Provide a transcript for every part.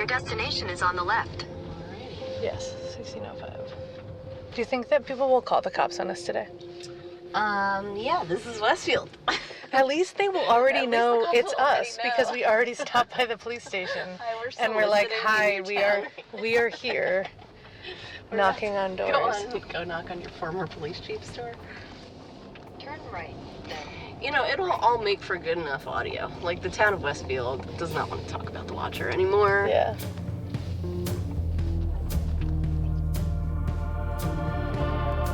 Their destination is on the left. Yes, 1605. Do you think that people will call the cops on us today? Yeah, this is Westfield. At least they will already know it's us know. Because we already stopped by the police station. Hi, we're like, hi, we are here. Knocking on doors. Go knock on your former police chief's door. Turn right, then. You know, it'll all make for good enough audio. Like, the town of Westfield does not want to talk about the Watcher anymore. Yeah.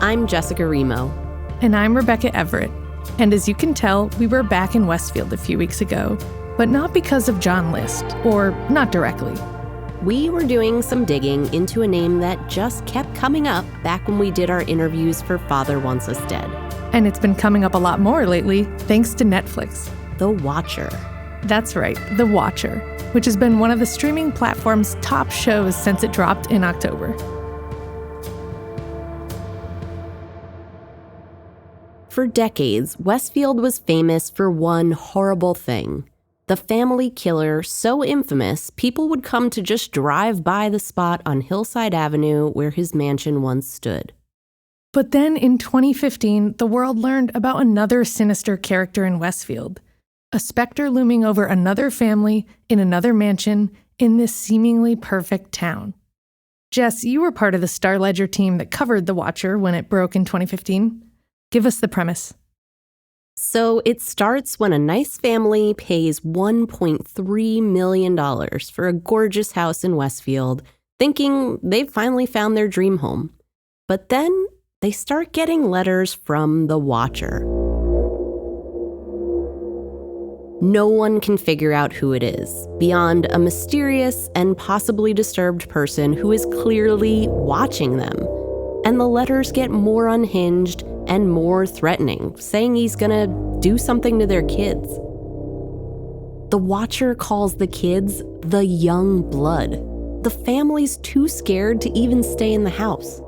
I'm Jessica Remo. And I'm Rebecca Everett. And as you can tell, we were back in Westfield a few weeks ago, but not because of John List, or not directly. We were doing some digging into a name that just kept coming up back when we did our interviews for Father Wants Us Dead. And it's been coming up a lot more lately, thanks to Netflix. The Watcher. That's right, The Watcher, which has been one of the streaming platform's top shows since it dropped in October. For decades, Westfield was famous for one horrible thing. The family killer so infamous, people would come to just drive by the spot on Hillside Avenue where his mansion once stood. But then in 2015, the world learned about another sinister character in Westfield, a specter looming over another family in another mansion in this seemingly perfect town. Jess, you were part of the Star Ledger team that covered The Watcher when it broke in 2015. Give us the premise. So it starts when a nice family pays $1.3 million for a gorgeous house in Westfield, thinking they've finally found their dream home. But then they start getting letters from the Watcher. No one can figure out who it is, beyond a mysterious and possibly disturbed person who is clearly watching them. And the letters get more unhinged and more threatening, saying he's gonna do something to their kids. The Watcher calls the kids the young blood. The family's too scared to even stay in the house.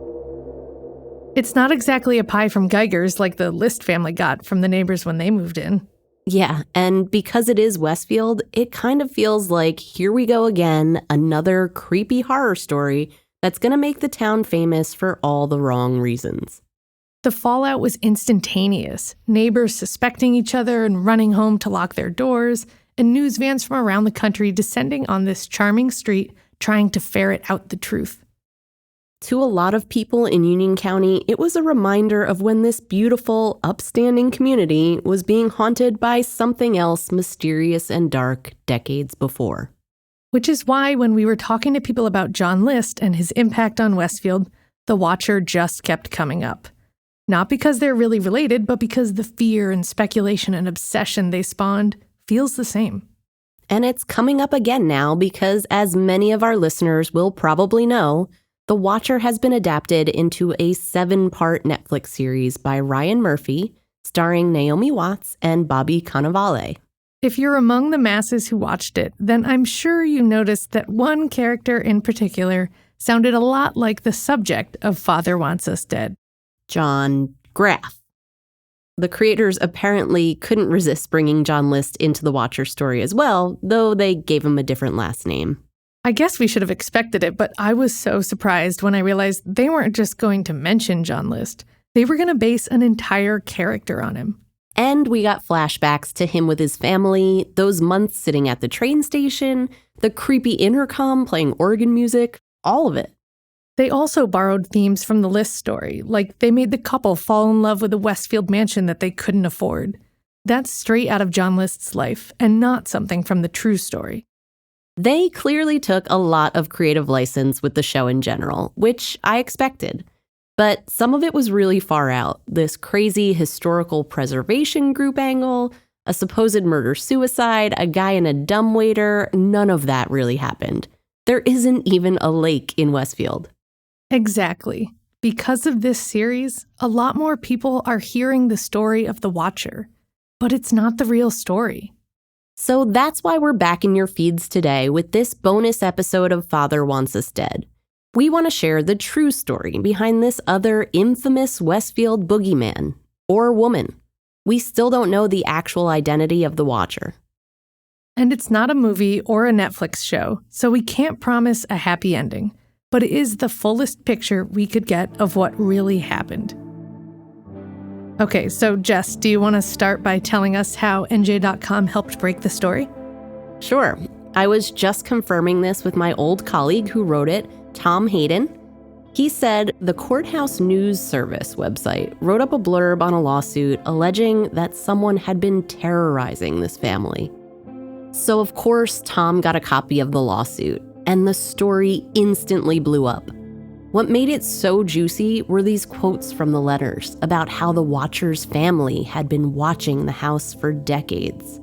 It's not exactly a pie from Geiger's like the List family got from the neighbors when they moved in. Yeah, and because it is Westfield, it kind of feels like here we go again, another creepy horror story that's gonna make the town famous for all the wrong reasons. The fallout was instantaneous, neighbors suspecting each other and running home to lock their doors, and news vans from around the country descending on this charming street trying to ferret out the truth. To a lot of people in Union County, it was a reminder of when this beautiful, upstanding community was being haunted by something else mysterious and dark decades before. Which is why when we were talking to people about John List and his impact on Westfield, The Watcher just kept coming up. Not because they're really related, but because the fear and speculation and obsession they spawned feels the same. And it's coming up again now because, as many of our listeners will probably know, The Watcher has been adapted into a 7-part Netflix series by Ryan Murphy, starring Naomi Watts and Bobby Cannavale. If you're among the masses who watched it, then I'm sure you noticed that one character in particular sounded a lot like the subject of Father Wants Us Dead. John Graff. The creators apparently couldn't resist bringing John List into the Watcher story as well, though they gave him a different last name. I guess we should have expected it, but I was so surprised when I realized they weren't just going to mention John List. They were going to base an entire character on him. And we got flashbacks to him with his family, those months sitting at the train station, the creepy intercom playing organ music, all of it. They also borrowed themes from the List story, like they made the couple fall in love with a Westfield mansion that they couldn't afford. That's straight out of John List's life, and not something from the true story. They clearly took a lot of creative license with the show in general, which I expected. But some of it was really far out. This crazy historical preservation group angle, a supposed murder-suicide, a guy in a dumbwaiter, none of that really happened. There isn't even a lake in Westfield. Exactly. Because of this series, a lot more people are hearing the story of the Watcher. But it's not the real story. So that's why we're back in your feeds today with this bonus episode of Father Wants Us Dead. We want to share the true story behind this other infamous Westfield boogeyman, or woman. We still don't know the actual identity of the Watcher. And it's not a movie or a Netflix show, so we can't promise a happy ending. But it is the fullest picture we could get of what really happened. Okay, so Jess, do you want to start by telling us how NJ.com helped break the story? Sure. I was just confirming this with my old colleague who wrote it, Tom Hayden. He said the Courthouse News Service website wrote up a blurb on a lawsuit alleging that someone had been terrorizing this family. So of course, Tom got a copy of the lawsuit, and the story instantly blew up. What made it so juicy were these quotes from the letters about how the Watchers family had been watching the house for decades.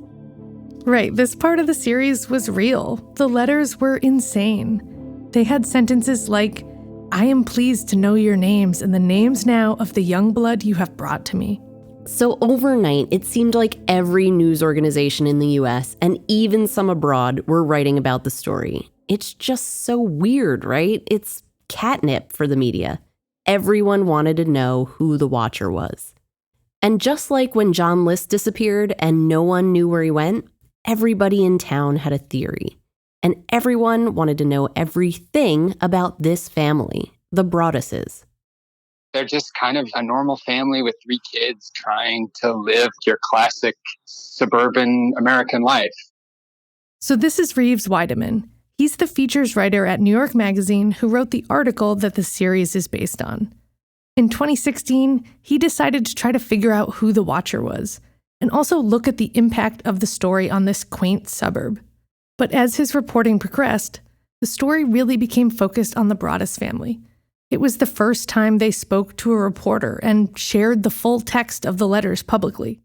Right, this part of the series was real. The letters were insane. They had sentences like, "I am pleased to know your names and the names now of the young blood you have brought to me." So overnight, it seemed like every news organization in the US and even some abroad were writing about the story. It's just so weird, right? It's catnip for the media. Everyone wanted to know who the Watcher was. And just like when John List disappeared and no one knew where he went, everybody in town had a theory. And everyone wanted to know everything about this family, the Broadduses. They're just kind of a normal family with 3 kids trying to live your classic suburban American life. So this is Reeves Weideman. He's the features writer at New York Magazine who wrote the article that the series is based on. In 2016, he decided to try to figure out who the Watcher was, and also look at the impact of the story on this quaint suburb. But as his reporting progressed, the story really became focused on the Broaddus family. It was the first time they spoke to a reporter and shared the full text of the letters publicly.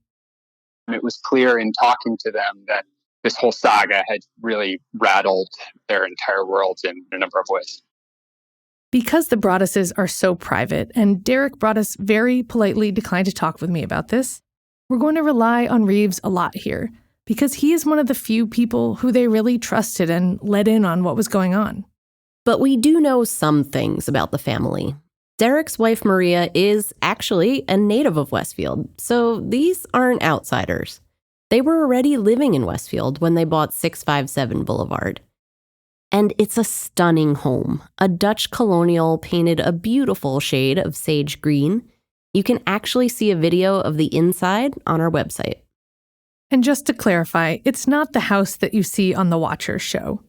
It was clear in talking to them that this whole saga had really rattled their entire worlds in a number of ways. Because the Broadduses are so private, and Derek Broaddus very politely declined to talk with me about this, we're going to rely on Reeves a lot here, because he is one of the few people who they really trusted and let in on what was going on. But we do know some things about the family. Derek's wife Maria is actually a native of Westfield, so these aren't outsiders. They were already living in Westfield when they bought 657 Boulevard. And it's a stunning home. A Dutch colonial painted a beautiful shade of sage green. You can actually see a video of the inside on our website. And just to clarify, it's not the house that you see on the Watchers show.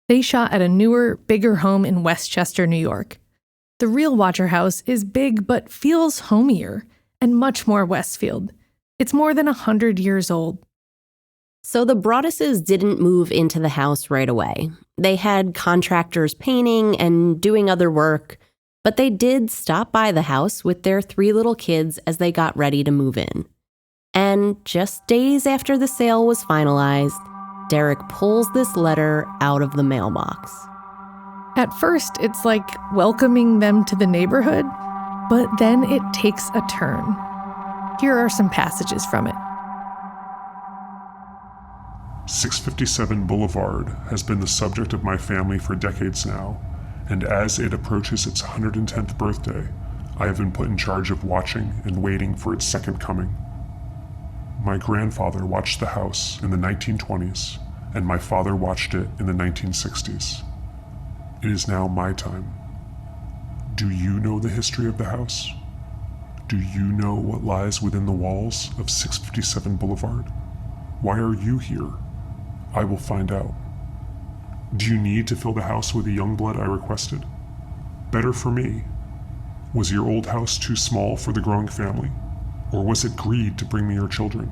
They shot at a newer, bigger home in Westchester, New York. The real Watcher house is big but feels homier and much more Westfield. It's more than 100 years old. So the Broadduses didn't move into the house right away. They had contractors painting and doing other work, but they did stop by the house with their 3 little kids as they got ready to move in. And just days after the sale was finalized, Derek pulls this letter out of the mailbox. At first, it's like welcoming them to the neighborhood, but then it takes a turn. Here are some passages from it. 657 Boulevard has been the subject of my family for decades now, and as it approaches its 110th birthday, I have been put in charge of watching and waiting for its second coming. My grandfather watched the house in the 1920s, and my father watched it in the 1960s. It is now my time. Do you know the history of the house? Do you know what lies within the walls of 657 Boulevard? Why are you here? I will find out. Do you need to fill the house with the young blood I requested? Better for me. Was your old house too small for the growing family? Or was it greed to bring me your children?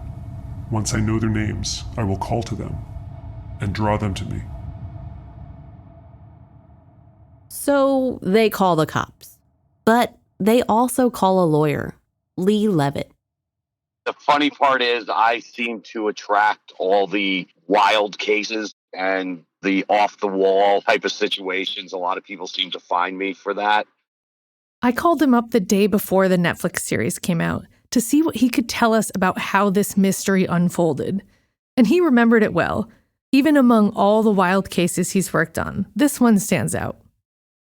Once I know their names, I will call to them and draw them to me. So they call the cops. But they also call a lawyer, Lee Levitt. The funny part is I seem to attract all the wild cases and the off-the-wall type of situations. A lot of people seem to find me for that. I called him up the day before the Netflix series came out to see what he could tell us about how this mystery unfolded. And he remembered it well. Even among all the wild cases he's worked on, this one stands out.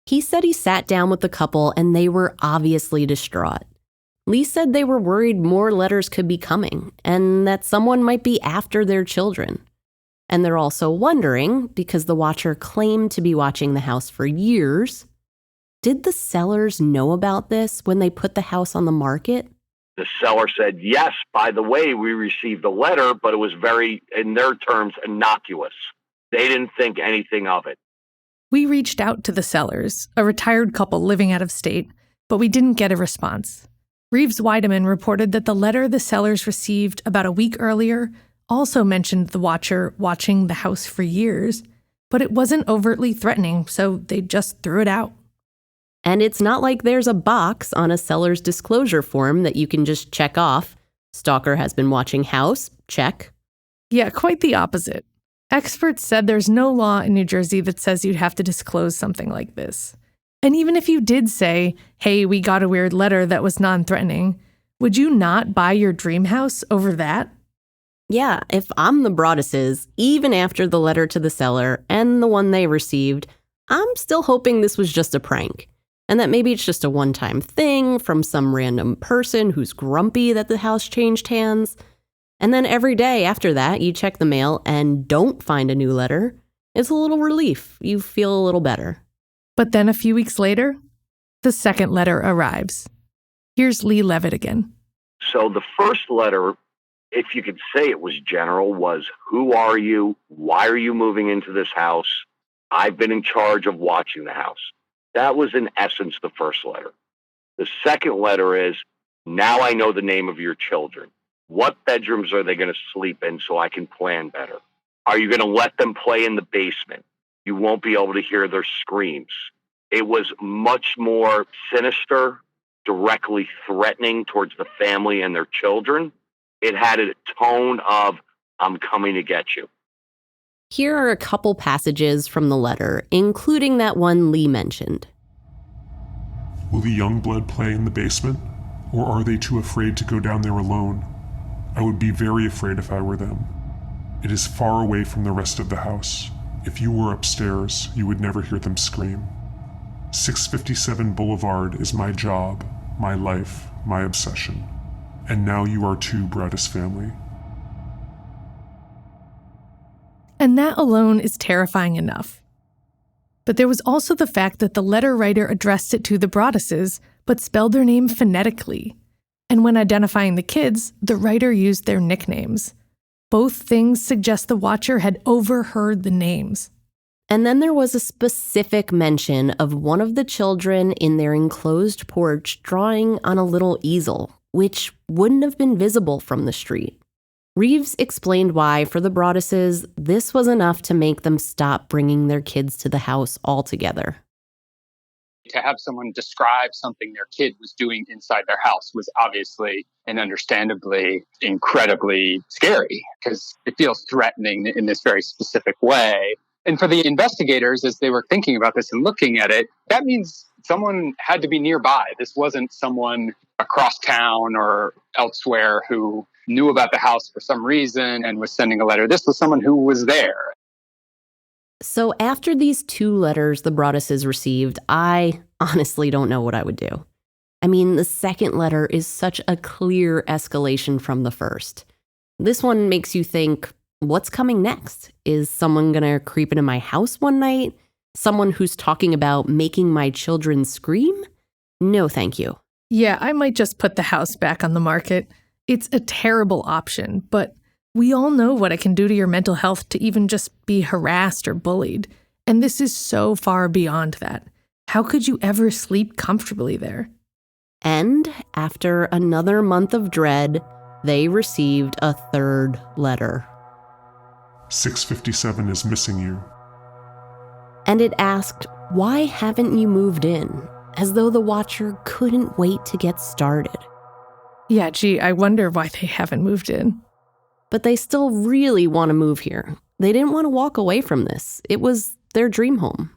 He said he sat down with the couple and they were obviously distraught. Lee said they were worried more letters could be coming and that someone might be after their children. And they're also wondering, because the watcher claimed to be watching the house for years, did the sellers know about this when they put the house on the market? The seller said, yes, by the way, we received a letter, but it was very, in their terms, innocuous. They didn't think anything of it. We reached out to the sellers, a retired couple living out of state, but we didn't get a response. Reeves Weideman reported that the letter the sellers received about a week earlier also mentioned the watcher watching the house for years, but it wasn't overtly threatening, so they just threw it out. And it's not like there's a box on a seller's disclosure form that you can just check off. Stalker has been watching house, check. Yeah, quite the opposite. Experts said there's no law in New Jersey that says you'd have to disclose something like this. And even if you did say, hey, we got a weird letter that was non-threatening, would you not buy your dream house over that? Yeah, if I'm the Broadduses, even after the letter to the seller and the one they received, I'm still hoping this was just a prank. And that maybe it's just a one-time thing from some random person who's grumpy that the house changed hands. And then every day after that, you check the mail and don't find a new letter. It's a little relief. You feel a little better. But then a few weeks later, the second letter arrives. Here's Lee Levitt again. So the first letter, if you could say it was general, was, who are you? Why are you moving into this house? I've been in charge of watching the house. That was in essence the first letter. The second letter is, now I know the name of your children. What bedrooms are they going to sleep in so I can plan better? Are you going to let them play in the basement? You won't be able to hear their screams. It was much more sinister, directly threatening towards the family and their children. It had a tone of, I'm coming to get you. Here are a couple passages from the letter, including that one Lee mentioned. Will the young blood play in the basement? Or are they too afraid to go down there alone? I would be very afraid if I were them. It is far away from the rest of the house. If you were upstairs, you would never hear them scream. 657 Boulevard is my job, my life, my obsession. And now you are too, Broaddus family. And that alone is terrifying enough. But there was also the fact that the letter writer addressed it to the Broadduses, but spelled their name phonetically. And when identifying the kids, the writer used their nicknames. Both things suggest the watcher had overheard the names. And then there was a specific mention of one of the children in their enclosed porch drawing on a little easel, which wouldn't have been visible from the street. Reeves explained why, for the Broadduses, this was enough to make them stop bringing their kids to the house altogether. To have someone describe something their kid was doing inside their house was obviously and understandably incredibly scary because it feels threatening in this very specific way. And for the investigators, as they were thinking about this and looking at it, that means someone had to be nearby. This wasn't someone across town or elsewhere who knew about the house for some reason and was sending a letter. This was someone who was there. So after these two letters the Broadduses received, I honestly don't know what I would do. I mean, the second letter is such a clear escalation from the first. This one makes you think, what's coming next? Is someone going to creep into my house one night? Someone who's talking about making my children scream? No, thank you. Yeah, I might just put the house back on the market. It's a terrible option, but we all know what it can do to your mental health to even just be harassed or bullied. And this is so far beyond that. How could you ever sleep comfortably there? And after another month of dread, they received a third letter. 657 is missing you. And it asked, why haven't you moved in? As though the watcher couldn't wait to get started. Yeah, gee, I wonder why they haven't moved in. But they still really want to move here. They didn't want to walk away from this. It was their dream home.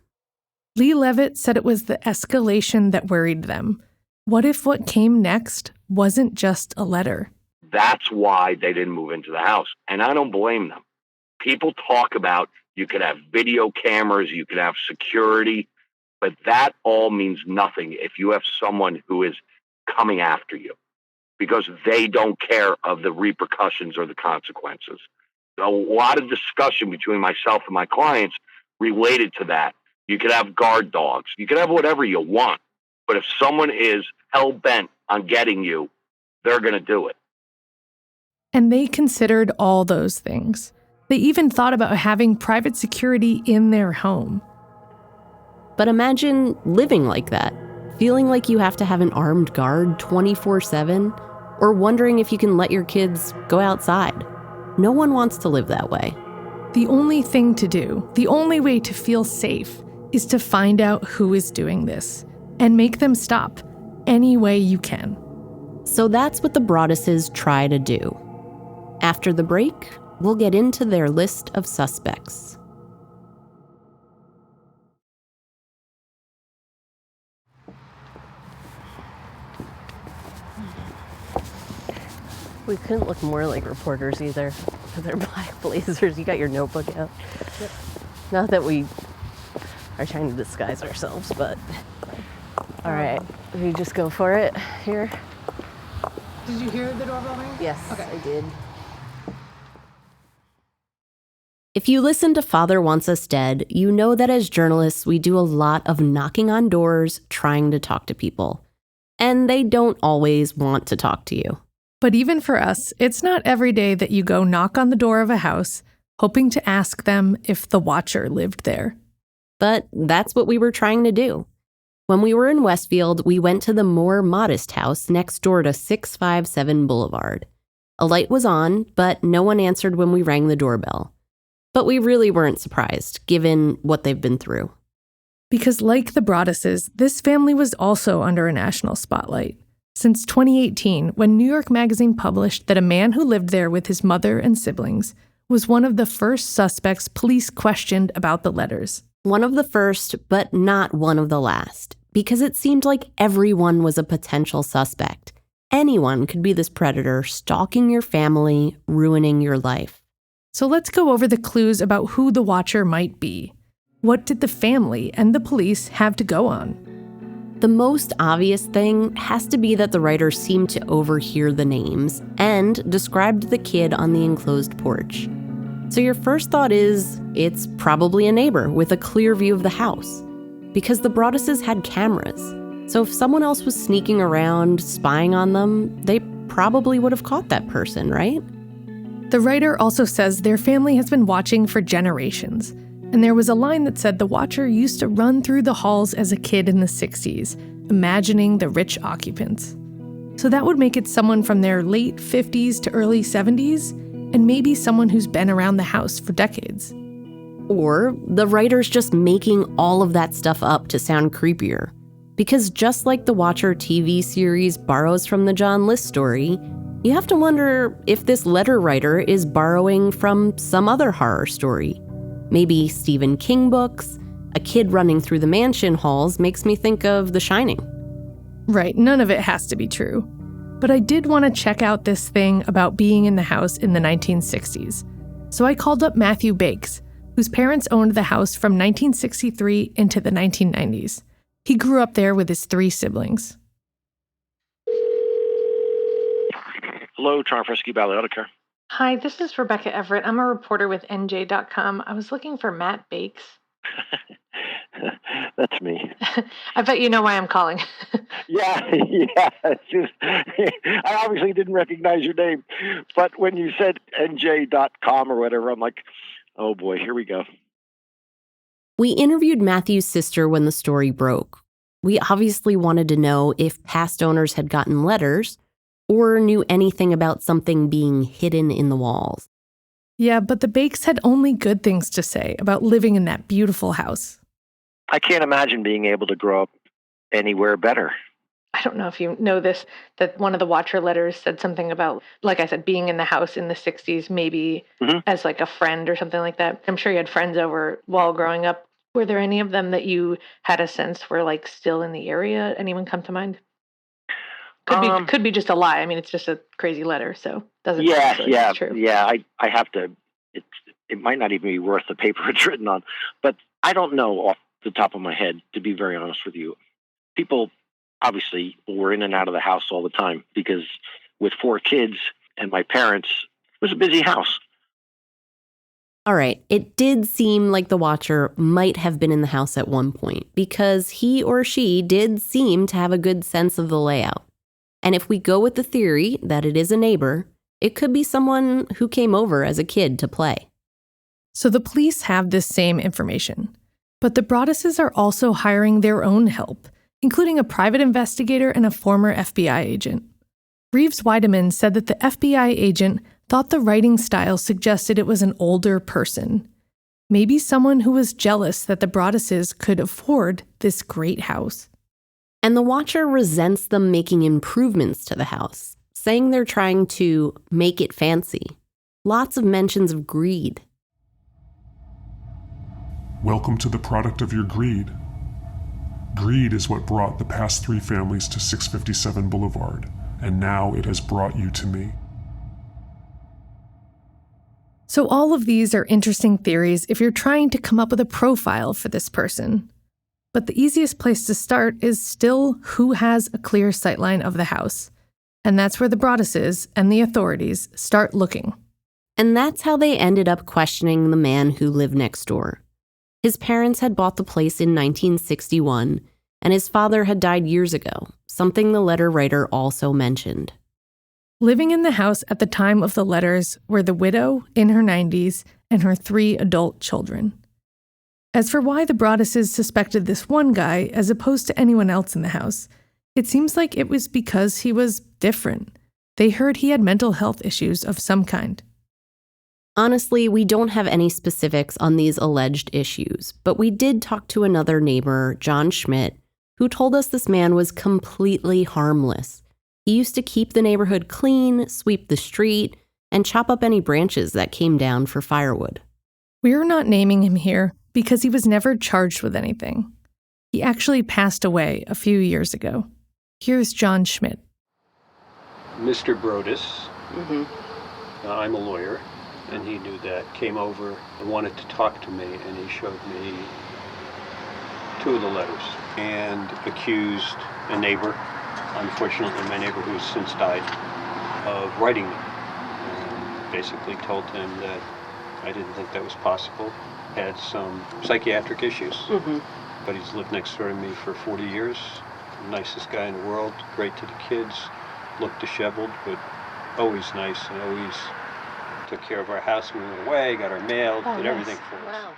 Lee Levitt said it was the escalation that worried them. What if what came next wasn't just a letter? That's why they didn't move into the house. And I don't blame them. People talk about you could have video cameras, you could have security, but that all means nothing if you have someone who is coming after you because they don't care of the repercussions or the consequences. A lot of discussion between myself and my clients related to that. You could have guard dogs. You could have whatever you want. But if someone is hell-bent on getting you, they're going to do it. And they considered all those things. They even thought about having private security in their home. But imagine living like that, feeling like you have to have an armed guard 24/7, or wondering if you can let your kids go outside. No one wants to live that way. The only thing to do, the only way to feel safe, is to find out who is doing this and make them stop any way you can. So that's what the Broadduses try to do. After the break, we'll get into their list of suspects. We couldn't look more like reporters either with their black blazers. You got your notebook out. Yep. Not that we are trying to disguise ourselves, but all right, we just go for it here. Did you hear the doorbell ring? Yes, Okay. I did. If you listen to Father Wants Us Dead, you know that as journalists, we do a lot of knocking on doors, trying to talk to people. And they don't always want to talk to you. But even for us, it's not every day that you go knock on the door of a house, hoping to ask them if the watcher lived there. But that's what we were trying to do. When we were in Westfield, we went to the more modest house next door to 657 Boulevard. A light was on, but no one answered when we rang the doorbell. But we really weren't surprised, given what they've been through. Because like the Broadduses, this family was also under a national spotlight. Since 2018, when New York Magazine published that a man who lived there with his mother and siblings was one of the first suspects police questioned about the letters. One of the first, but not one of the last, because it seemed like everyone was a potential suspect. Anyone could be this predator stalking your family, ruining your life. So let's go over the clues about who the watcher might be. What did the family and the police have to go on? The most obvious thing has to be that the writer seemed to overhear the names and described the kid on the enclosed porch. So your first thought is, it's probably a neighbor with a clear view of the house, because the Broadduses had cameras. So if someone else was sneaking around, spying on them, they probably would have caught that person, right? The writer also says their family has been watching for generations, and there was a line that said the watcher used to run through the halls as a kid in the 60s, imagining the rich occupants. So that would make it someone from their late 50s to early 70s, and maybe someone who's been around the house for decades. Or the writer's just making all of that stuff up to sound creepier. Because just like the Watcher TV series borrows from the John List story, you have to wonder if this letter writer is borrowing from some other horror story. Maybe Stephen King books. A kid running through the mansion halls makes me think of The Shining. Right, none of it has to be true. But I did want to check out this thing about being in the house in the 1960s. So I called up Matthew Bakes, whose parents owned the house from 1963 into the 1990s. He grew up there with his 3 siblings. Hello, Charm Rescue Valley Auto Care. Hi, this is Rebecca Everett. I'm a reporter with NJ.com. I was looking for Matt Bakes. That's me. I bet you know why I'm calling. Yeah. It's just, I obviously didn't recognize your name, but when you said NJ.com or whatever, I'm like, oh boy, here we go. We interviewed Matthew's sister when the story broke. We obviously wanted to know if past owners had gotten letters or knew anything about something being hidden in the walls. Yeah, but the Bakes had only good things to say about living in that beautiful house. I can't imagine being able to grow up anywhere better. I don't know if you know this, that one of the Watcher letters said something about, like I said, being in the house in the 60s, maybe as like a friend or something like that. I'm sure you had friends over while growing up. Were there any of them that you had a sense were like still in the area? Anyone come to mind? Could be just a lie. I mean, it's just a crazy letter, so doesn't necessarily mean it's true. Yeah. I have to. It might not even be worth the paper it's written on, but I don't know off the top of my head, to be very honest with you. People obviously were in and out of the house all the time because with 4 kids and my parents, it was a busy house. All right, it did seem like the watcher might have been in the house at one point because he or she did seem to have a good sense of the layout. And if we go with the theory that it is a neighbor, it could be someone who came over as a kid to play. So the police have this same information. But the Broadduses are also hiring their own help, including a private investigator and a former FBI agent. Reeves Weideman said that the FBI agent thought the writing style suggested it was an older person. Maybe someone who was jealous that the Broadduses could afford this great house. And the watcher resents them making improvements to the house, saying they're trying to make it fancy. Lots of mentions of greed. Welcome to the product of your greed. Greed is what brought the past 3 families to 657 Boulevard, and now it has brought you to me. So all of these are interesting theories if you're trying to come up with a profile for this person. But the easiest place to start is still who has a clear sightline of the house. And that's where the Broadduses and the authorities start looking. And that's how they ended up questioning the man who lived next door. His parents had bought the place in 1961, and his father had died years ago, something the letter writer also mentioned. Living in the house at the time of the letters were the widow in her 90s and her 3 adult children. As for why the Broadduses suspected this one guy as opposed to anyone else in the house, it seems like it was because he was different. They heard he had mental health issues of some kind. Honestly, we don't have any specifics on these alleged issues, but we did talk to another neighbor, John Schmidt, who told us this man was completely harmless. He used to keep the neighborhood clean, sweep the street, and chop up any branches that came down for firewood. We're not naming him here because he was never charged with anything. He actually passed away a few years ago. Here's John Schmidt. Mr. Broaddus, I'm a lawyer, and he knew that, came over and wanted to talk to me, and he showed me 2 of the letters and accused a neighbor, unfortunately my neighbor who's since died, of writing them. And basically told him that I didn't think that was possible. Had some psychiatric issues, but he's lived next door to me for 40 years. Nicest guy in the world, great to the kids, looked disheveled, but always nice and always took care of our house when we went away, got our mail, did everything for us. Wow.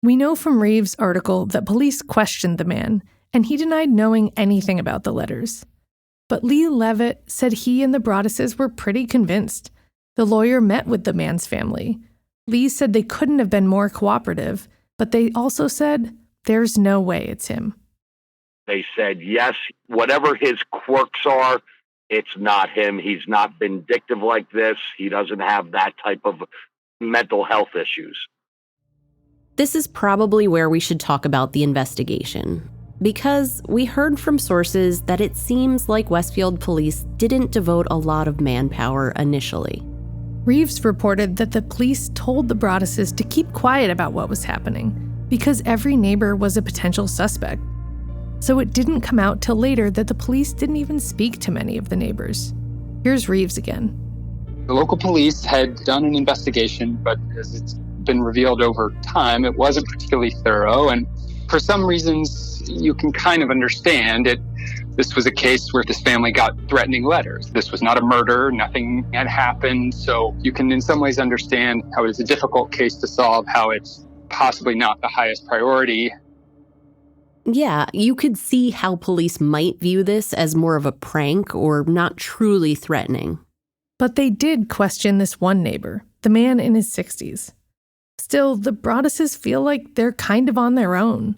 We know from Reeves' article that police questioned the man, and he denied knowing anything about the letters. But Lee Levitt said he and the Broadduses were pretty convinced. The lawyer met with the man's family. Lee said they couldn't have been more cooperative, but they also said, there's no way it's him. They said, yes, whatever his quirks are, it's not him. He's not vindictive like this. He doesn't have that type of mental health issues. This is probably where we should talk about the investigation, because we heard from sources that it seems like Westfield police didn't devote a lot of manpower initially. Reeves reported that the police told the Broadduses to keep quiet about what was happening because every neighbor was a potential suspect. So it didn't come out till later that the police didn't even speak to many of the neighbors. Here's Reeves again. The local police had done an investigation, but as it's been revealed over time, it wasn't particularly thorough. And for some reasons, you can kind of understand it. This was a case where this family got threatening letters. This was not a murder. Nothing had happened. So you can in some ways understand how it's a difficult case to solve, how it's possibly not the highest priority. Yeah, you could see how police might view this as more of a prank or not truly threatening. But they did question this one neighbor, the man in his 60s. Still, the Broadduses feel like they're kind of on their own,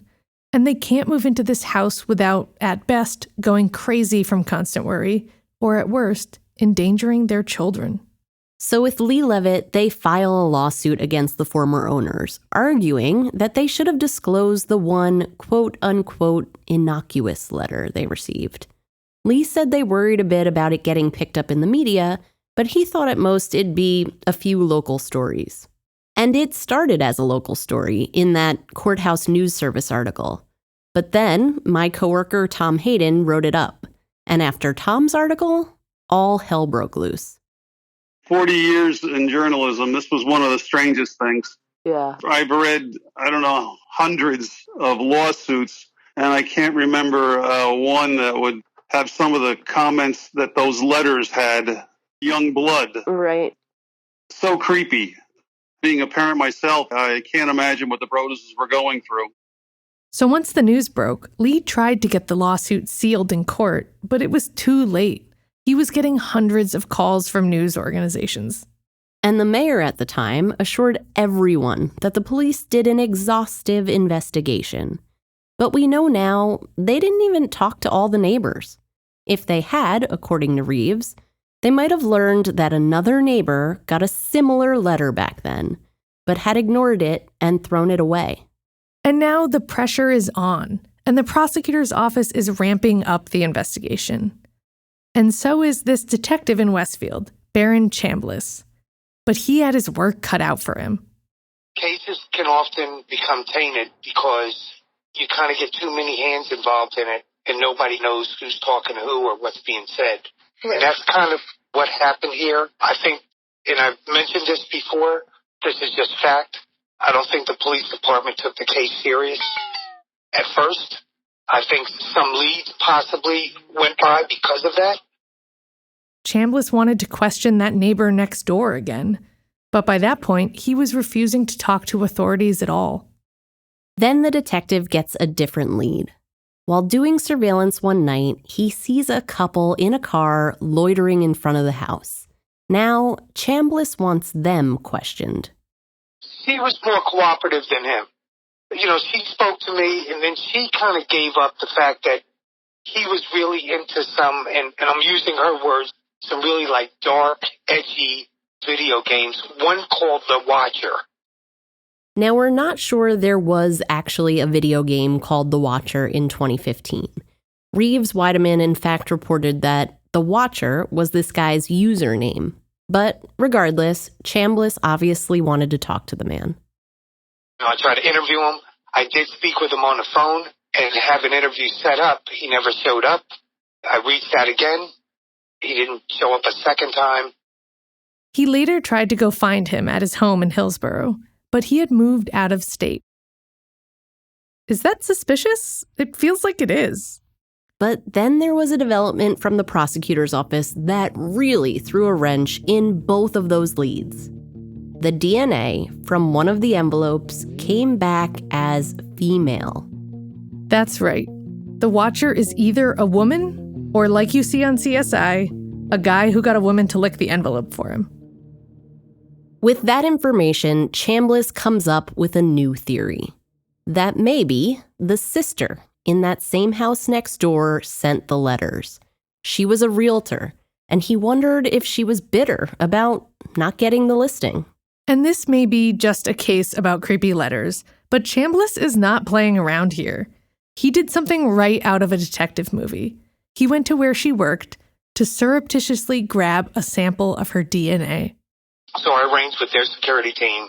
and they can't move into this house without, at best, going crazy from constant worry, or at worst, endangering their children. So with Lee Levitt, they file a lawsuit against the former owners, arguing that they should have disclosed the one quote-unquote innocuous letter they received. Lee said they worried a bit about it getting picked up in the media, but he thought at most it'd be a few local stories. And it started as a local story in that Courthouse News Service article. But then my coworker Tom Hayden wrote it up. And after Tom's article, all hell broke loose. 40 years in journalism, this was one of the strangest things. Yeah. I've read, I don't know, hundreds of lawsuits, and I can't remember one that would have some of the comments that those letters had. Young blood. Right. So creepy. Being a parent myself, I can't imagine what the Broduses were going through. So once the news broke, Lee tried to get the lawsuit sealed in court, but it was too late. He was getting hundreds of calls from news organizations. And the mayor at the time assured everyone that the police did an exhaustive investigation. But we know now they didn't even talk to all the neighbors. If they had, according to Reeves, they might have learned that another neighbor got a similar letter back then, but had ignored it and thrown it away. And now the pressure is on, and the prosecutor's office is ramping up the investigation. And so is this detective in Westfield, Baron Chambliss. But he had his work cut out for him. Cases can often become tainted because you kind of get too many hands involved in it, and nobody knows who's talking to who or what's being said. And that's kind of what happened here. I think, and I've mentioned this before, this is just fact. I don't think the police department took the case serious at first. I think some leads possibly went by because of that. Chambliss wanted to question that neighbor next door again. But by that point, he was refusing to talk to authorities at all. Then the detective gets a different lead. While doing surveillance one night, he sees a couple in a car loitering in front of the house. Now, Chambliss wants them questioned. She was more cooperative than him. You know, she spoke to me, and then she kind of gave up the fact that he was really into some, and I'm using her words, some really like dark, edgy video games, one called The Watcher. Now, we're not sure there was actually a video game called The Watcher in 2015. Reeves Weideman, in fact, reported that The Watcher was this guy's username. But regardless, Chambliss obviously wanted to talk to the man. I tried to interview him. I did speak with him on the phone and have an interview set up. He never showed up. I reached out again. He didn't show up a second time. He later tried to go find him at his home in Hillsborough, but he had moved out of state. Is that suspicious? It feels like it is. But then there was a development from the prosecutor's office that really threw a wrench in both of those leads. The DNA from one of the envelopes came back as female. That's right. The Watcher is either a woman or, like you see on CSI, a guy who got a woman to lick the envelope for him. With that information, Chambliss comes up with a new theory. That maybe the sister in that same house next door sent the letters. She was a realtor, and he wondered if she was bitter about not getting the listing. And this may be just a case about creepy letters, but Chambliss is not playing around here. He did something right out of a detective movie. He went to where she worked to surreptitiously grab a sample of her DNA. So I arranged with their security team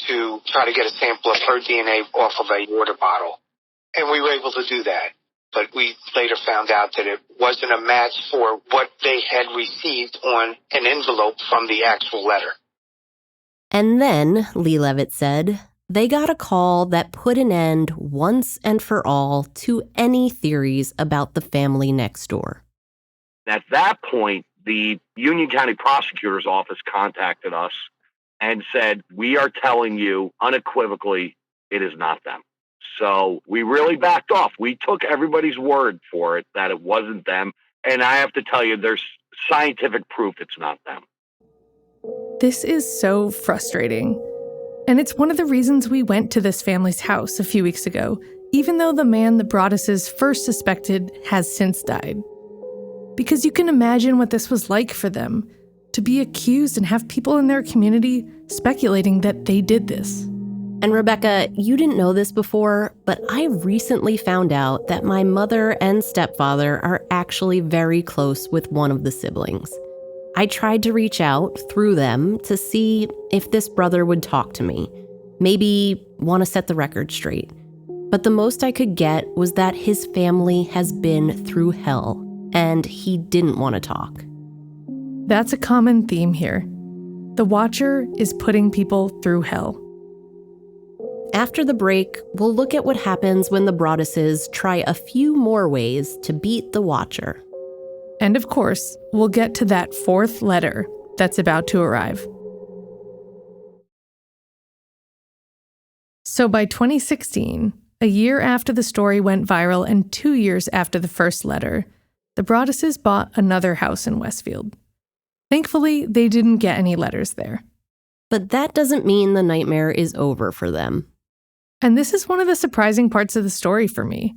to try to get a sample of her DNA off of a water bottle. And we were able to do that. But we later found out that it wasn't a match for what they had received on an envelope from the actual letter. And then, Lee Levitt said, they got a call that put an end once and for all to any theories about the family next door. At that point, the Union County Prosecutor's Office contacted us and said, we are telling you unequivocally it is not them. So we really backed off. We took everybody's word for it that it wasn't them. And I have to tell you, there's scientific proof it's not them. This is so frustrating. And it's one of the reasons we went to this family's house a few weeks ago, even though the man the Broaduses first suspected has since died. Because you can imagine what this was like for them, to be accused and have people in their community speculating that they did this. And Rebecca, you didn't know this before, but I recently found out that my mother and stepfather are actually very close with one of the siblings. I tried to reach out through them to see if this brother would talk to me, maybe want to set the record straight. But the most I could get was that his family has been through hell, and he didn't want to talk. That's a common theme here. The Watcher is putting people through hell. After the break, we'll look at what happens when the Broadduses try a few more ways to beat the Watcher. And of course, we'll get to that fourth letter that's about to arrive. So by 2016, a year after the story went viral and 2 years after the first letter, the Broadduses bought another house in Westfield. Thankfully, they didn't get any letters there. But that doesn't mean the nightmare is over for them. And this is one of the surprising parts of the story for me,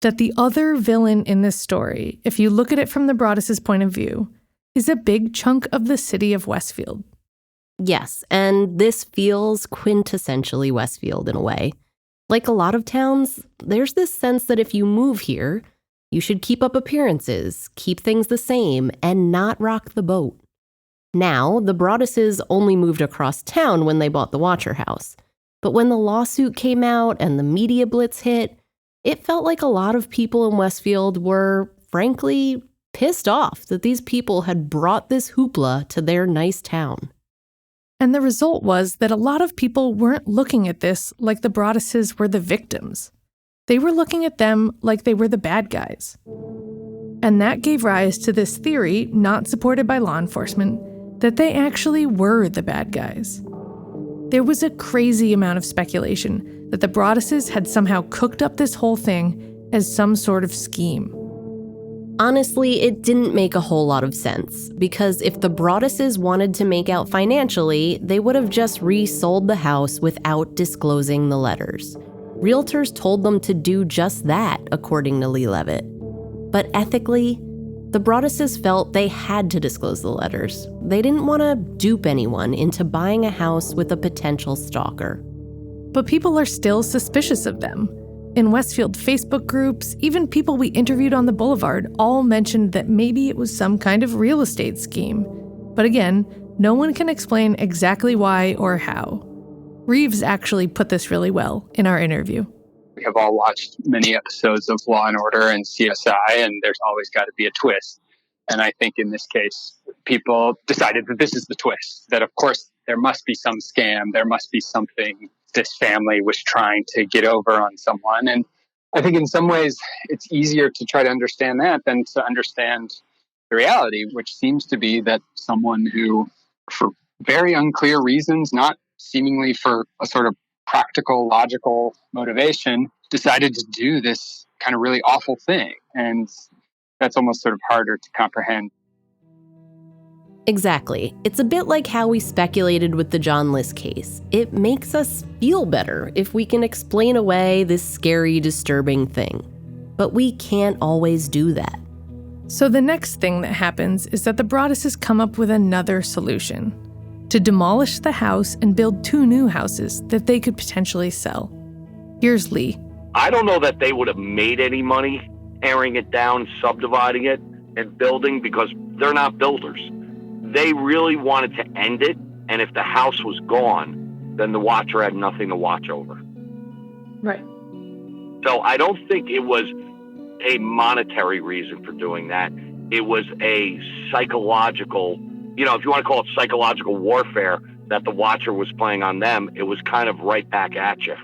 that the other villain in this story, if you look at it from the Broadduses' point of view, is a big chunk of the city of Westfield. Yes, and this feels quintessentially Westfield in a way. Like a lot of towns, there's this sense that if you move here, you should keep up appearances, keep things the same, and not rock the boat. Now, the Broadduses only moved across town when they bought the Watcher house. But when the lawsuit came out and the media blitz hit, it felt like a lot of people in Westfield were, frankly, pissed off that these people had brought this hoopla to their nice town. And the result was that a lot of people weren't looking at this like the Broadduses were the victims. They were looking at them like they were the bad guys. And that gave rise to this theory, not supported by law enforcement, that they actually were the bad guys. There was a crazy amount of speculation that the Broadduses had somehow cooked up this whole thing as some sort of scheme. Honestly, it didn't make a whole lot of sense, because if the Broadduses wanted to make out financially, they would have just resold the house without disclosing the letters. Realtors told them to do just that, according to Lee Levitt. But ethically, the Broadduses felt they had to disclose the letters. They didn't want to dupe anyone into buying a house with a potential stalker. But people are still suspicious of them. In Westfield Facebook groups, even people we interviewed on the boulevard all mentioned that maybe it was some kind of real estate scheme. But again, no one can explain exactly why or how. Reeves actually put this really well in our interview. We have all watched many episodes of Law and Order and CSI, and there's always got to be a twist. And I think in this case, people decided that this is the twist, that of course there must be some scam, there must be something this family was trying to get over on someone. And I think in some ways it's easier to try to understand that than to understand the reality, which seems to be that someone who, for very unclear reasons, not seemingly for a sort of practical, logical motivation, decided to do this kind of really awful thing. And that's almost sort of harder to comprehend. Exactly. It's a bit like how we speculated with the John List case. It makes us feel better if we can explain away this scary, disturbing thing. But we can't always do that. So the next thing that happens is that the Broadduses come up with another solution: to demolish the house and build 2 new houses that they could potentially sell. Here's Lee. I don't know that they would have made any money tearing it down, subdividing it, and building, because they're not builders. They really wanted to end it, and if the house was gone, then the Watcher had nothing to watch over. Right. So I don't think it was a monetary reason for doing that. It was a psychological, if you want to call it psychological warfare that the Watcher was playing on them. It was kind of right back at you.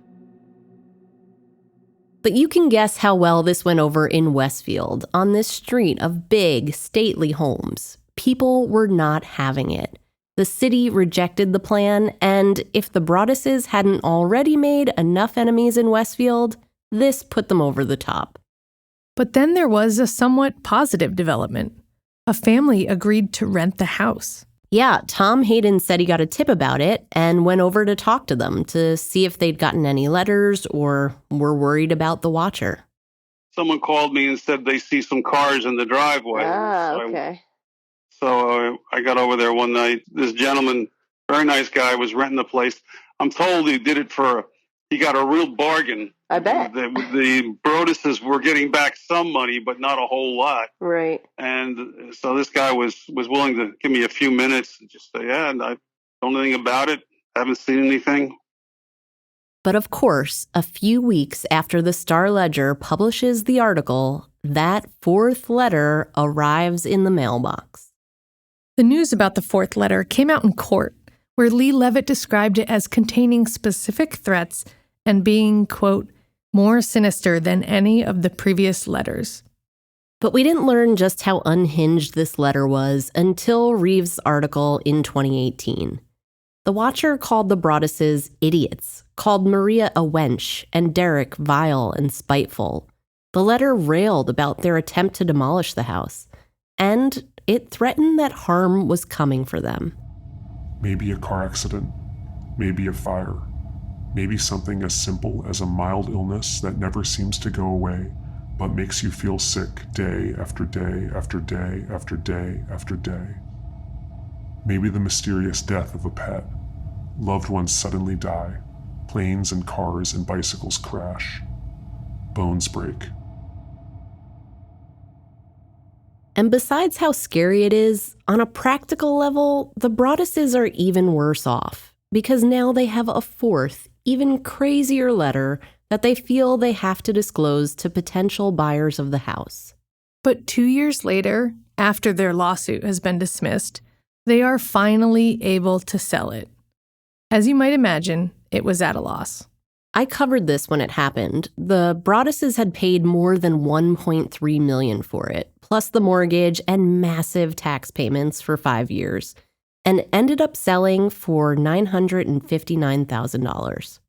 But you can guess how well this went over in Westfield, on this street of big, stately homes. People were not having it. The city rejected the plan, and if the Broadduses hadn't already made enough enemies in Westfield, this put them over the top. But then there was a somewhat positive development. A family agreed to rent the house. Yeah, Tom Hayden said he got a tip about it and went over to talk to them to see if they'd gotten any letters or were worried about the Watcher. Someone called me and said they see some cars in the driveway. Okay. So I got over there one night. This gentleman, very nice guy, was renting the place. I'm told he did it he got a real bargain. I bet. The Broadduses were getting back some money, but not a whole lot. Right. And so this guy was willing to give me a few minutes and just say, yeah, I don't know anything about it. Haven't seen anything. But of course, a few weeks after the Star-Ledger publishes the article, that 4th letter arrives in the mailbox. The news about the 4th letter came out in court, where Lee Levitt described it as containing specific threats and being, quote, more sinister than any of the previous letters. But we didn't learn just how unhinged this letter was until Reeves' article in 2018. The Watcher called the Broadduses idiots, called Maria a wench, and Derek vile and spiteful. The letter railed about their attempt to demolish the house, and it threatened that harm was coming for them. Maybe a car accident, maybe a fire, maybe something as simple as a mild illness that never seems to go away, but makes you feel sick day after day after day after day after day. Maybe the mysterious death of a pet. Loved ones suddenly die. Planes and cars and bicycles crash. Bones break. And besides how scary it is, on a practical level, the Broadduses are even worse off, because now they have a fourth, even crazier letter that they feel they have to disclose to potential buyers of the house. But 2 years later, after their lawsuit has been dismissed, they are finally able to sell it. As you might imagine, it was at a loss. I covered this when it happened. The Broadduses had paid more than $1.3 million for it, plus the mortgage and massive tax payments for 5 years, and ended up selling for $959,000.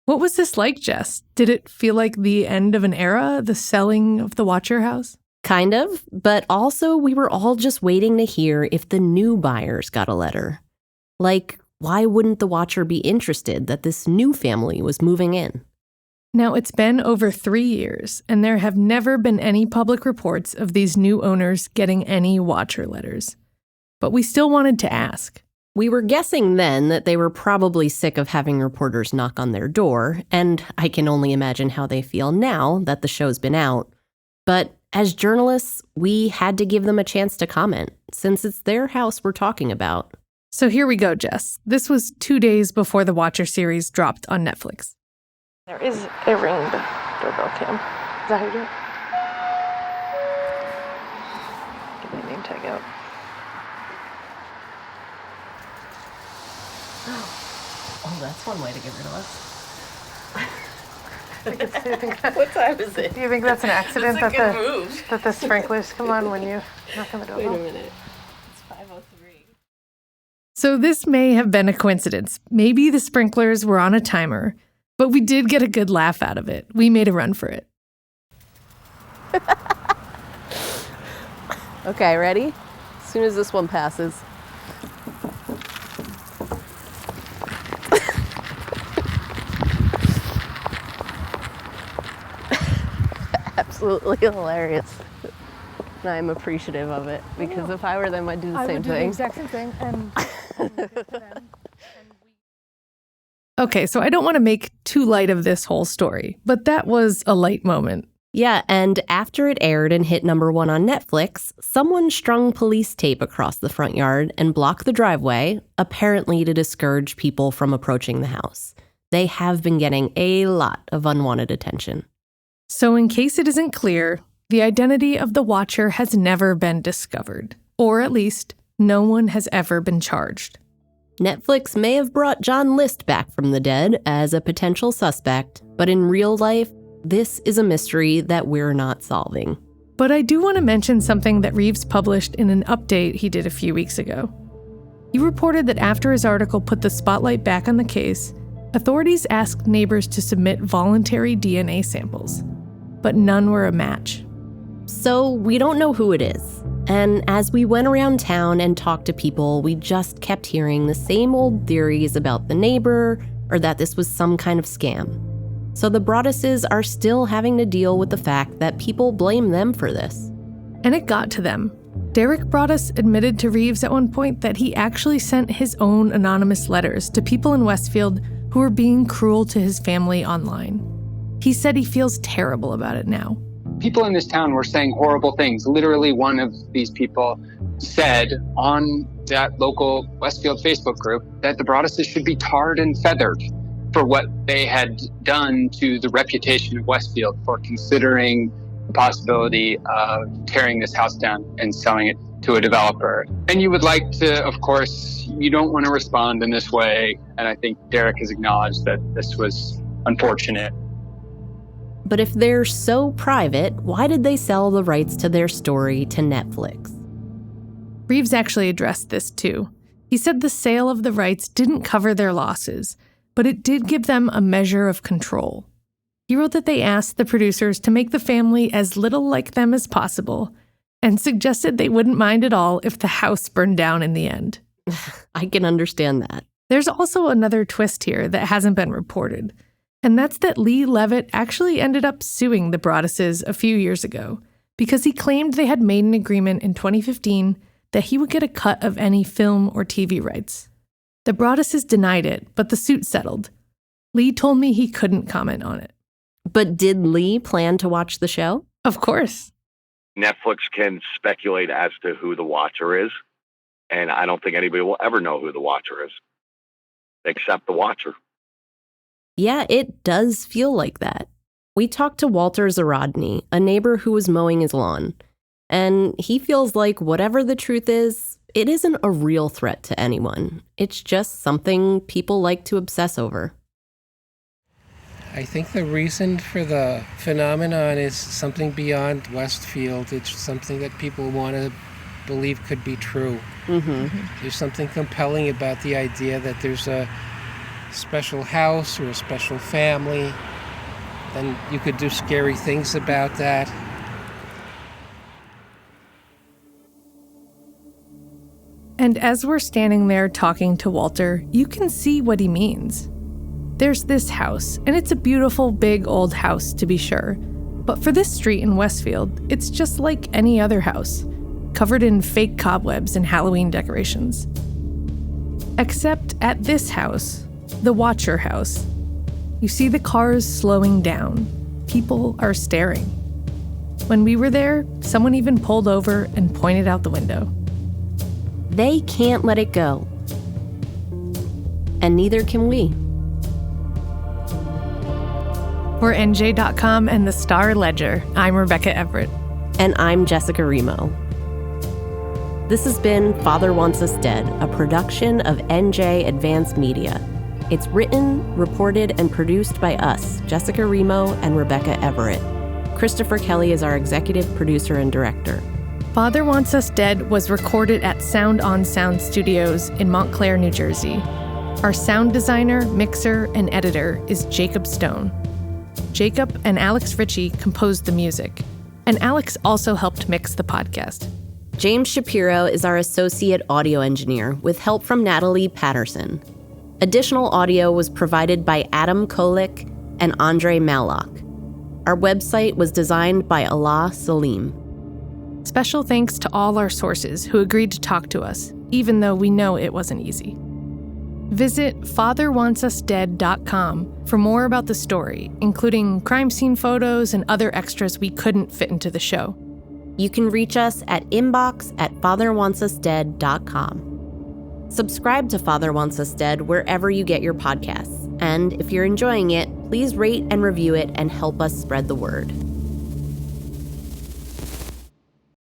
What was this like, Jess? Did it feel like the end of an era, the selling of the Watcher house? Kind of, but also we were all just waiting to hear if the new buyers got a letter. Like, why wouldn't the Watcher be interested that this new family was moving in? Now, it's been over 3 years, and there have never been any public reports of these new owners getting any Watcher letters. But we still wanted to ask. We were guessing then that they were probably sick of having reporters knock on their door, and I can only imagine how they feel now that the show's been out. But as journalists, we had to give them a chance to comment, since it's their house we're talking about. So here we go, Jess. This was 2 days before the Watcher series dropped on Netflix. There is a Ring doorbell cam. Is that how you do it? Get my name tag out. Oh, that's one way to get rid of us. What time is it? Do you think that's an accident That's a good move. that the sprinklers come on when you knock on the doorbell? Wait a minute. It's 5:03. So this may have been a coincidence. Maybe the sprinklers were on a timer, but we did get a good laugh out of it. We made a run for it. Okay, ready? As soon as this one passes. Absolutely hilarious. And I'm appreciative of it, because if I were them, I'd do the same thing. the exact same thing. And Okay, so I don't want to make too light of this whole story, but that was a light moment. Yeah, and after it aired and hit #1 on Netflix, someone strung police tape across the front yard and blocked the driveway, apparently to discourage people from approaching the house. They have been getting a lot of unwanted attention. So in case it isn't clear, the identity of the Watcher has never been discovered, or at least no one has ever been charged. Netflix may have brought John List back from the dead as a potential suspect, but in real life, this is a mystery that we're not solving. But I do want to mention something that Reeves published in an update he did a few weeks ago. He reported that after his article put the spotlight back on the case, authorities asked neighbors to submit voluntary DNA samples, but none were a match. So we don't know who it is. And as we went around town and talked to people, we just kept hearing the same old theories about the neighbor or that this was some kind of scam. So the Broadduses are still having to deal with the fact that people blame them for this. And it got to them. Derek Broaddus admitted to Reeves at one point that he actually sent his own anonymous letters to people in Westfield who were being cruel to his family online. He said he feels terrible about it now. People in this town were saying horrible things. Literally, one of these people said on that local Westfield Facebook group that the Broadduses should be tarred and feathered for what they had done to the reputation of Westfield, for considering the possibility of tearing this house down and selling it to a developer. And you would like to, of course, you don't want to respond in this way. And I think Derek has acknowledged that this was unfortunate. But if they're so private, why did they sell the rights to their story to Netflix? Reeves actually addressed this too. He said the sale of the rights didn't cover their losses, but it did give them a measure of control. He wrote that they asked the producers to make the family as little like them as possible and suggested they wouldn't mind at all if the house burned down in the end. I can understand that. There's also another twist here that hasn't been reported, and that's that Lee Levitt actually ended up suing the Broadduses a few years ago because he claimed they had made an agreement in 2015 that he would get a cut of any film or TV rights. The Broadduses denied it, but the suit settled. Lee told me he couldn't comment on it. But did Lee plan to watch the show? Of course. Netflix can speculate as to who the watcher is, and I don't think anybody will ever know who the watcher is, except the watcher. Yeah, it does feel like that. We talked to Walter Zarodny, a neighbor who was mowing his lawn, and he feels like whatever the truth is, it isn't a real threat to anyone. It's just something people like to obsess over. I think the reason for the phenomenon is something beyond Westfield. It's something that people want to believe could be true. There's something compelling about the idea that there's a special house or a special family, and you could do scary things about that. And as we're standing there talking to Walter, you can see what he means. There's this house, and it's a beautiful, big, old house, to be sure. But for this street in Westfield, it's just like any other house, covered in fake cobwebs and Halloween decorations. Except at this house, the Watcher house, you see the cars slowing down. People are staring. When we were there, someone even pulled over and pointed out the window. They can't let it go. And neither can we. For NJ.com and the Star Ledger, I'm Rebecca Everett. And I'm Jessica Remo. This has been Father Wants Us Dead, a production of NJ Advanced Media. It's written, reported, and produced by us, Jessica Remo and Rebecca Everett. Christopher Kelly is our executive producer and director. Father Wants Us Dead was recorded at Sound on Sound Studios in Montclair, New Jersey. Our sound designer, mixer, and editor is Jacob Stone. Jacob and Alex Ritchie composed the music, and Alex also helped mix the podcast. James Shapiro is our associate audio engineer with help from Natalie Patterson. Additional audio was provided by Adam Kolik and Andre Mallock. Our website was designed by Allah Salim. Special thanks to all our sources who agreed to talk to us, even though we know it wasn't easy. Visit fatherwantsusdead.com for more about the story, including crime scene photos and other extras we couldn't fit into the show. You can reach us at inbox@fatherwantsusdead.com. Subscribe to Father Wants Us Dead wherever you get your podcasts. And if you're enjoying it, please rate and review it and help us spread the word.